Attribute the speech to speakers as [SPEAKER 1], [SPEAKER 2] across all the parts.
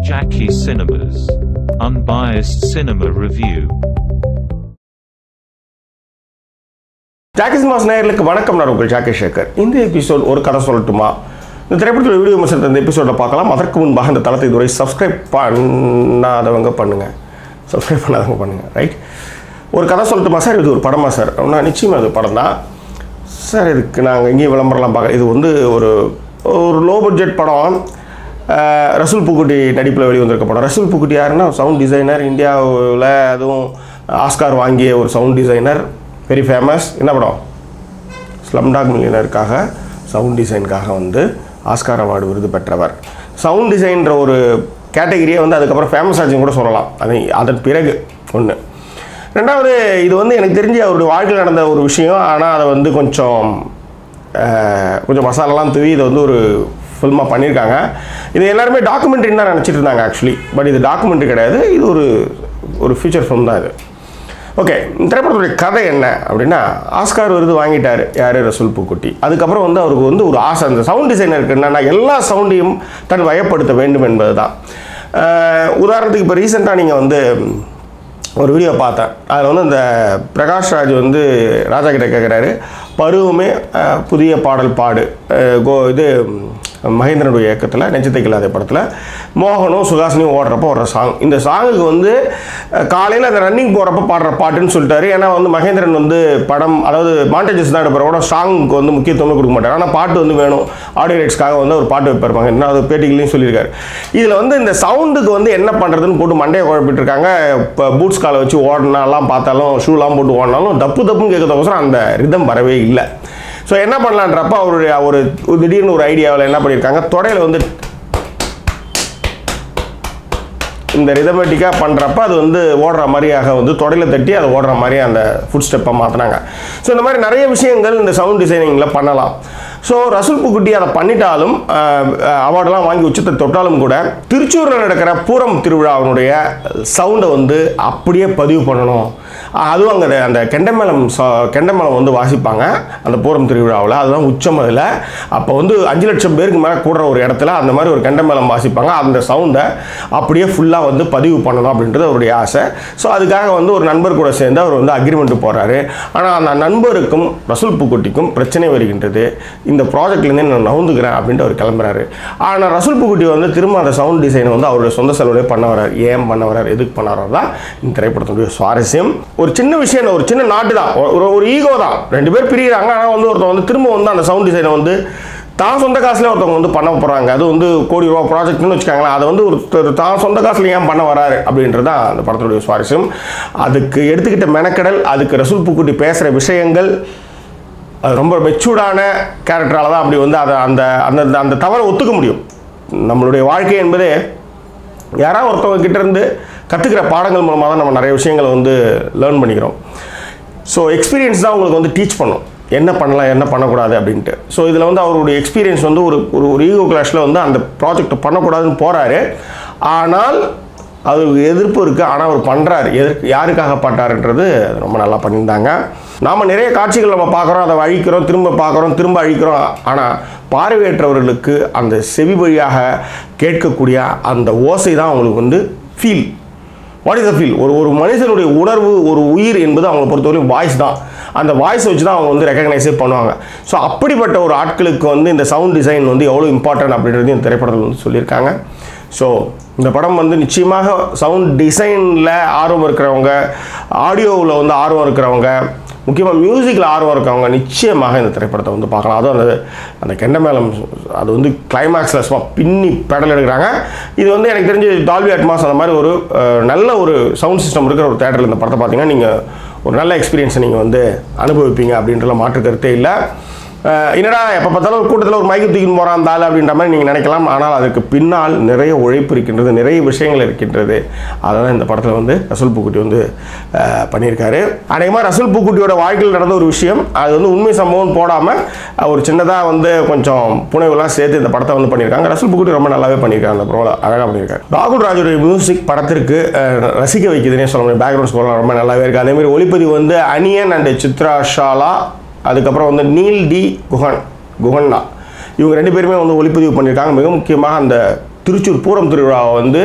[SPEAKER 1] Jackie Cinemas. Unbiased cinema review.
[SPEAKER 2] Jackie Cinemas நேயர்களுக்கு வணக்கம். நான் உங்கள் ஜாக்கி சேகர். இந்த எபிசோட் ஒரு கதை சொல்லட்டுமா? இந்த திரைப்படத்தில் வீடியோ விமர்சனத்தை இந்த எபிசோட பார்க்கலாம். அதற்கு முன்பாக இந்த தளத்தை இதுவரை சப்ஸ்கிரைப் பண்ணாதவங்க பண்ணுங்க, சப்ஸ்கிரைப் பண்ணாதவங்க பண்ணுங்க. ரைட், ஒரு கதை சொல்லட்டுமா சார்? இது ஒரு படமா சார்? நான் நிச்சயமாக இது படம் தான் சார். இதுக்கு நாங்கள் இங்கேயும் விளம்பரம்லாம் பார்க்க. இது வந்து ஒரு லோ பட்ஜெட் படம். ரசூல் பூக்குட்டி நடிப்பில் வெளிவந்திருக்க படம். ரசூல் பூக்குட்டி யாருன்னா சவுண்ட் டிசைனர், இந்தியாவில் அதுவும் ஆஸ்கார் வாங்கிய ஒரு சவுண்ட் டிசைனர், வெரி ஃபேமஸ். என்ன படம்? ஸ்லம்டாக் மில்லியனருக்காக சவுண்ட் டிசைனுக்காக வந்து ஆஸ்கார் அவார்டு விருது பெற்றவர். சவுண்ட் டிசைன்ற ஒரு கேட்டகிரியை வந்து அதுக்கப்புறம் ஃபேமஸ் ஆச்சுன்னு கூட சொல்லலாம். அதன் பிறகு ஒன்று. ரெண்டாவது, இது வந்து எனக்கு தெரிஞ்சு அவருடைய வாழ்க்கையில் நடந்த ஒரு விஷயம். ஆனால் அதை வந்து கொஞ்சம் மசாலாலாம் தூவி இதை வந்து ஒரு ஃபில்மாக பண்ணியிருக்காங்க. இது எல்லாருமே டாக்குமெண்ட்ரின்னு தான் நினச்சிட்டு இருந்தாங்க ஆக்சுவலி. பட் இது டாக்குமெண்ட்ரி கிடையாது, இது ஒரு ஃபியூச்சர் ஃபிலிம் தான் இது. ஓகே, இந்த திரைப்படத்துடைய கதை என்ன அப்படின்னா, ஆஸ்கார் விருது வாங்கிட்டார் யார்? ரசூல் பூக்குட்டி. அதுக்கப்புறம் வந்து அவருக்கு வந்து ஒரு ஆசை, அந்த சவுண்ட் டிசைனருக்கு என்னென்னா எல்லா சவுண்டையும் தன் வயப்படுத்த வேண்டும் என்பது தான். உதாரணத்துக்கு இப்போ ரீசெண்டாக நீங்கள் வந்து ஒரு வீடியோ பார்த்தேன். அதில் வந்து இந்த பிரகாஷ் ராஜ் வந்து ராஜா கிட்ட கேட்குறாரு, பருவமே புதிய பாடல் பாடு இது மகேந்திரனுடைய இயக்கத்தில் நெஞ்சத்தைக்கில்லாத படத்தில் மோகனும் சுகாசினியும் ஓடுறப்போ ஒரு சாங். இந்த சாங்குக்கு வந்து காலையில் அந்த ரன்னிங் போகிறப்ப பாடுற பாட்டுன்னு சொல்லிட்டாரு. ஏன்னா வந்து மகேந்திரன் வந்து படம், அதாவது மாண்டேஜஸ் தான் எடுப்பார், கூட சாங்குக்கு வந்து முக்கியத்துவம் கொடுக்க மாட்டார். ஆனால் பாட்டு வந்து வேணும், ஆடியோ ரைட்ஸ்க்காக வந்து ஒரு பாட்டு வைப்பார் மகேந்திரன். அது பேட்டிகளையும் சொல்லியிருக்காரு. இதில் வந்து இந்த சவுண்டுக்கு வந்து என்ன பண்ணுறதுன்னு போட்டு மண்டையை குழப்பிட்டு இருக்காங்க. இப்போ பூட்ஸ் காலை வச்சு ஓடினாலாம் பார்த்தாலும், ஷூலாம் போட்டு ஓடினாலும் தப்புன்னு கேட்கறதுக்கோசரம் அந்த ரிதம் வரவே இல்லை. ஸோ என்ன பண்ணலான்றப்ப அவருடைய ஒரு திடீர்னு ஒரு ஐடியாவில் என்ன பண்ணியிருக்காங்க, தொடையில் வந்து இந்த ரிதமேட்டிக்காக பண்ணுறப்ப அது வந்து ஓடுற மாதிரியாக வந்து தொடையில் தட்டி அது ஓடுற மாதிரி அந்த ஃபுட் ஸ்டெப்பை மாற்றினாங்க. ஸோ இந்த மாதிரி நிறைய விஷயங்கள் இந்த சவுண்ட் டிசைனிங்கில் பண்ணலாம். ஸோ ரசூல் பூக்குட்டி அதை பண்ணிட்டாலும், அவார்டெலாம் வாங்கி உச்சத்தை தொட்டாலும் கூட, திருச்சூரில் நடக்கிற பூரம் திருவிழாவினுடைய சவுண்டை வந்து அப்படியே பதிவு பண்ணணும். அதுவும் அங்கே அந்த கெண்டமேளம் வந்து வாசிப்பாங்க அந்த பூரம் திருவிழாவில். அதுதான் உச்சம். அதில் அப்போ வந்து 5 லட்சம் பேருக்கு மேலே கூடுற ஒரு இடத்துல அந்த மாதிரி ஒரு கெண்டமேளம் வாசிப்பாங்க. அந்த சவுண்டை அப்படியே ஃபுல்லாக வந்து பதிவு பண்ணணும் அப்படின்றது அவருடைய ஆசை. ஸோ அதுக்காக வந்து ஒரு நண்பர் கூட சேர்ந்து அவர் வந்து அக்ரிமெண்ட்டு போகிறாரு. ஆனால் அந்த நண்பருக்கும் ரசூல் பூக்குட்டிக்கும் பிரச்சனை வருகின்றது. இந்த ப்ராஜெக்ட்லேருந்து நான் நவுந்துக்கிறேன் அப்படின்ட்டு அவர் கிளம்புறாரு. ஆனால் ரசூல் பூக்குட்டி வந்து திரும்ப அந்த சவுண்ட் டிசைனை வந்து அவருடைய சொந்த செலவுலேயே பண்ண வர்றார். ஏன் பண்ண வர்றார், எதுக்கு பண்ண வர்றார் தான் இந்த திரைப்படத்துடைய சுவாரஸ்யம். ஒரு சின்ன விஷயம், ஒரு சின்ன நாட்டு தான், ஒரு ஈகோ தான். 2 பேர் பிரிகிறாங்க. ஆனால் வந்து ஒருத்தர் வந்து திரும்ப வந்து அந்த சவுண்ட் டிசைனை வந்து தான் சொந்த காசுலேயே ஒருத்தவங்க வந்து பண்ண போகிறாங்க. அது வந்து கோடி ரூபா ப்ராஜெக்ட்னு வச்சுக்காங்களேன். அதை வந்து ஒரு தான் சொந்த காசுல ஏன் பண்ண வராரு அப்படின்றது தான் அந்த படத்துடைய சுவாரஸ்யம். அதுக்கு எடுத்துக்கிட்ட மெனக்கடல், அதுக்கு ரசூல் பூக்குட்டி பேசுகிற விஷயங்கள், அது ரொம்ப மெச்சூர்டான கேரக்டரால் தான் அப்படி வந்து அதை அந்த தவறை ஒத்துக்க முடியும். நம்மளுடைய வாழ்க்கை என்பதே யாராவது ஒருத்தவங்க கிட்டேருந்து கற்றுக்கிற பாடங்கள் மூலமாக தான் நம்ம நிறைய விஷயங்களை வந்து லேர்ன் பண்ணிக்கிறோம். ஸோ எக்ஸ்பீரியன்ஸ் தான் உங்களுக்கு வந்து டீச் பண்ணும் என்ன பண்ணலாம் என்ன பண்ணக்கூடாது அப்படின்ட்டு. ஸோ இதில் வந்து அவருடைய எக்ஸ்பீரியன்ஸ் வந்து ஒரு ஈகோ கிளாஷில் வந்து அந்த ப்ராஜெக்ட் பண்ணக்கூடாதுன்னு போகிறாரு. ஆனால் அது எதிர்ப்பு இருக்குது. ஆனால் அவர் பண்ணுறாரு. யாருக்காக பட்டாருன்றது ரொம்ப நல்லா பண்ணியிருந்தாங்க. நாம் நிறைய காட்சிகள் நம்ம பார்க்குறோம், அதை அழிக்கிறோம், திரும்ப பார்க்குறோம், திரும்ப அழிக்கிறோம். ஆனால் பார்வையற்றவர்களுக்கு அந்த செவி வழியாக கேட்கக்கூடிய அந்த ஓசை தான் அவங்களுக்கு வந்து feel. What is the feel? ஒரு மனுஷனுடைய உணர்வு, ஒரு உயிர் என்பது அவங்களை பொறுத்தவரைக்கும் வாய்ஸ் தான். அந்த வாய்ஸ் வச்சு தான் அவங்க வந்து ரெக்கக்னைஸே பண்ணுவாங்க. ஸோ அப்படிப்பட்ட ஒரு ஆட்களுக்கு வந்து இந்த சவுண்ட் டிசைன் வந்து எவ்வளோ இம்பார்ட்டன்ட் அப்படின்றது இந்த திரைப்படத்தில் வந்து சொல்லியிருக்காங்க. ஸோ இந்த படம் வந்து நிச்சயமாக சவுண்ட் டிசைனில் ஆர்வம் இருக்கிறவங்க, ஆடியோவில் வந்து ஆர்வம் இருக்கிறவங்க, முக்கியமாக மியூசிக்கில் ஆர்வம் இருக்கவங்க நிச்சயமாக இந்த திரைப்படத்தை வந்து பார்க்கலாம். அதுவும் அந்த கெண்டமேளம் அது வந்து கிளைமேக்ஸில் சும்மா பின்னி பெடல் எடுக்கிறாங்க. இது வந்து எனக்கு தெரிஞ்சு டால்பி அட்மாஸ் அந்த மாதிரி ஒரு நல்ல ஒரு சவுண்ட் சிஸ்டம் இருக்கிற ஒரு தேட்டரில் இந்த படத்தை பார்த்தீங்கன்னா நீங்கள் ஒரு நல்ல எக்ஸ்பீரியன்ஸை நீங்கள் வந்து அனுபவிப்பீங்க அப்படின்றலாம் மாற்று கருத்தே இல்லை. என்னடா எப்போ பார்த்தாலும் ஒரு கூட்டத்தில் ஒரு மைக்கு தூக்கின்னு போகிறான் அந்த ஆள் அப்படின்ற மாதிரி நீங்கள் நினைக்கலாம். ஆனால் அதுக்கு பின்னால் நிறைய உழைப்பு இருக்கின்றது, நிறைய விஷயங்கள் இருக்கின்றது. அதனால் இந்த படத்தில் வந்து ரசூல் பூக்குட்டி வந்து பண்ணியிருக்காரு. அநேகமாக ரசூல் பூக்குட்டியோட வாழ்க்கையில் நடந்த ஒரு விஷயம், அது வந்து உண்மை சம்பவம் போடாமல் ஒரு சின்னதாக வந்து கொஞ்சம் புனைவுலாம் சேர்த்து இந்த படத்தை வந்து பண்ணியிருக்காங்க. ரசூல் பூக்குட்டி ரொம்ப நல்லாவே பண்ணியிருக்காங்க. அந்த ப்ரோவில் அழகாக பண்ணியிருக்காரு. ராகுல் ராஜோடைய மியூசிக் படத்திற்கு ரசிக்க வைக்குதுன்னே சொல்ல முடியும். பேக்ரவுண்ட் ஸ்கோர்லாம் ரொம்ப நல்லாவே இருக்குது. அதேமாதிரி ஒளிப்பதிவு வந்து அனியன் அண்ட் சித்ரா ஷாலா, அதுக்கப்புறம் வந்து நீல் டி குஹன்னா, இவங்க 2 பேருமே வந்து ஒளிப்பதிவு பண்ணியிருக்காங்க. மிக முக்கியமாக அந்த திருச்சூர் பூரம் திருவிழாவை வந்து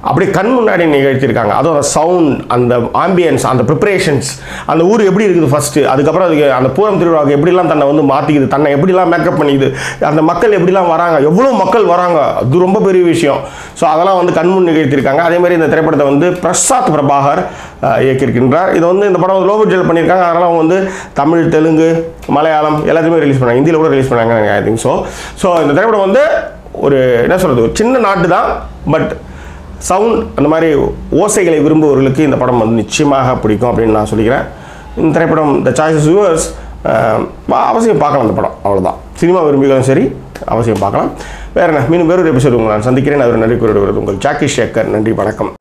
[SPEAKER 2] அப்படியே கண் முன்னாடி நிகழ்த்தியிருக்காங்க. அதுவும் அந்த சவுண்ட், அந்த ஆம்பியன்ஸ், அந்த ப்ரிப்பரேஷன்ஸ், அந்த ஊர் எப்படி இருக்குது ஃபஸ்ட்டு, அதுக்கப்புறம் அதுக்கு அந்த பூரம் திருவிழாவுக்கு எப்படிலாம் தன்னை வந்து மாற்றிக்குது, தன்னை எப்படிலாம் மேக்கப் பண்ணிக்குது, அந்த மக்கள் எப்படிலாம் வராங்க, எவ்வளோ மக்கள் வராங்க, அது ரொம்ப பெரிய விஷயம். ஸோ அதெல்லாம் வந்து கண்முன் நிகழ்த்தியிருக்காங்க. அதேமாதிரி இந்த திரைப்படத்தை வந்து பிரசாத் பிரபாகர் இயக்கியிருக்கின்றார். இதை வந்து இந்த படம் லோ பட்ஜெட் பண்ணியிருக்காங்க. அதனால் அவங்க வந்து தமிழ், தெலுங்கு, மலையாளம் எல்லாத்தையுமே ரிலீஸ் பண்ணாங்க. ஹிந்தியில் கூட ரிலீஸ் பண்ணாங்க ஐ திங்க் ஸோ இந்த திரைப்படம் வந்து ஒரு என்ன சொல்கிறது, ஒரு சின்ன நாட்டு தான், பட் சவுண்ட் அந்த மாதிரி ஓசைகளை விரும்புபவர்களுக்கு இந்த படம் வந்து நிச்சயமாக பிடிக்கும் அப்படின்னு நான் சொல்லிக்கிறேன். இந்த திரைப்படம் த சாய்ஸஸ் வியூவர்ஸ் அவசியம் பார்க்கலாம். இந்த படம் அவ்வளோதான். சினிமா விரும்பிகளும் சரி அவசியம் பார்க்கலாம். வேறு என்ன, மீண்டும் வேறொரு எபிசோடு உங்களை நான் சந்திக்கிறேன். அவர் நன்றி கூறிவிடுவது உங்கள் ஜாக்கி சேகர். நன்றி, வணக்கம்.